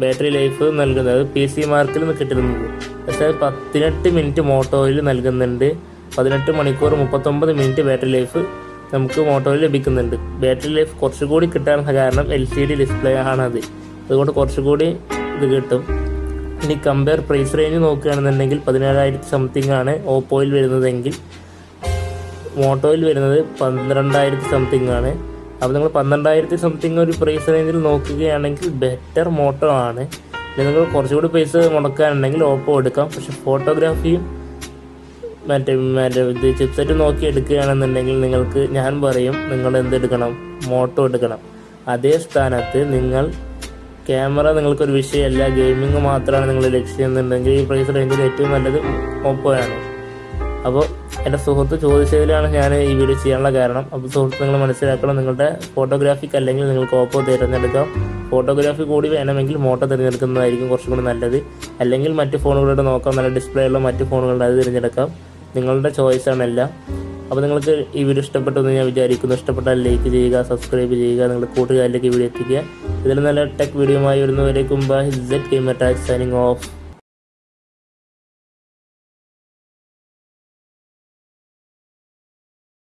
Battery life നൽകുന്നത് PC മാർക്കിൽ നിന്ന് കിട്ടുന്നത്. പക്ഷേ 18 മിനിറ്റ് മോട്ടോയിൽ നൽകുന്നുണ്ട്. 18 മണിക്കൂർ 39 മിനിറ്റ് ബാറ്ററി ലൈഫ് നമുക്ക് മോട്ടോയിൽ ലഭിക്കുന്നുണ്ട്. ബാറ്ററി ലൈഫ് കുറച്ചുകൂടി കിട്ടാൻ കാരണം LCD ഡിസ്പ്ലേ ആണത്. അതുകൊണ്ട് കുറച്ചുകൂടി ഇത് കിട്ടും. ഇനി കമ്പയർ പ്രൈസ് റേഞ്ച് നോക്കുകയാണെന്നുണ്ടെങ്കിൽ 17,000 സംതിങ് ആണ് ഓപ്പോയിൽ വരുന്നതെങ്കിൽ മോട്ടോയിൽ വരുന്നത് 12,000 സംതിങ് ആണ്. അപ്പോൾ നിങ്ങൾ 12,000 സംതിങ് ഒരു പ്രൈസ് റേഞ്ചിൽ നോക്കുകയാണെങ്കിൽ ബെറ്റർ മോട്ടോ ആണ്. നിങ്ങൾ കുറച്ചുകൂടി പൈസ മുടക്കാനുണ്ടെങ്കിൽ ഓപ്പോ എടുക്കാം. പക്ഷെ ഫോട്ടോഗ്രാഫിയും മറ്റേ ഇത് ചിപ്സെറ്റ് നോക്കി എടുക്കുകയാണെന്നുണ്ടെങ്കിൽ നിങ്ങൾക്ക് ഞാൻ പറയും നിങ്ങൾ എന്തെടുക്കണം, മോട്ടോ എടുക്കണം. അതേ സ്ഥാനത്ത് നിങ്ങൾ ക്യാമറ നിങ്ങൾക്കൊരു വിഷയമല്ല, ഗെയിമിങ് മാത്രമാണ് നിങ്ങൾ ലക്ഷ്യം എന്നുണ്ടെങ്കിൽ ഈ പ്രൈസ് റേഞ്ചിൽ ഏറ്റവും നല്ലത് ഓപ്പോയാണ്. അപ്പോൾ എൻ്റെ സുഹൃത്ത് ചോദിച്ചതിലാണ് ഞാൻ ഈ വീഡിയോ ചെയ്യാനുള്ള കാരണം. അപ്പോൾ സുഹൃത്ത് നിങ്ങൾ മനസ്സിലാക്കണം, നിങ്ങളുടെ ഫോട്ടോഗ്രാഫിക്ക് അല്ലെങ്കിൽ നിങ്ങൾക്ക് ഓപ്പോ തിരഞ്ഞെടുക്കാം. ഫോട്ടോഗ്രാഫി കൂടി വേണമെങ്കിൽ മോട്ടോ തിരഞ്ഞെടുക്കുന്നതായിരിക്കും കുറച്ചും കൂടി നല്ലത്. അല്ലെങ്കിൽ മറ്റ് ഫോണുകളുടെ നോക്കാം, നല്ല ഡിസ്പ്ലേ ഉള്ള മറ്റ് ഫോണുകളുടെ അത് തിരഞ്ഞെടുക്കാം. നിങ്ങളുടെ ചോയ്സാണ് എല്ലാം. അപ്പോൾ നിങ്ങൾക്ക് ഈ വീഡിയോ ഇഷ്ടപ്പെട്ടെന്ന് ഞാൻ വിചാരിക്കുന്നു. ഇഷ്ടപ്പെട്ടാൽ ലൈക്ക് ചെയ്യുക, സബ്സ്ക്രൈബ് ചെയ്യുക, നിങ്ങളുടെ കൂട്ടുകാരിലേക്ക് വീഡിയോ എത്തിക്കുക. ഇതിൽ നല്ല ടെക് വീഡിയോയുമായി വരുന്നവരേക്കും bye. Z Gamer Tag signing of.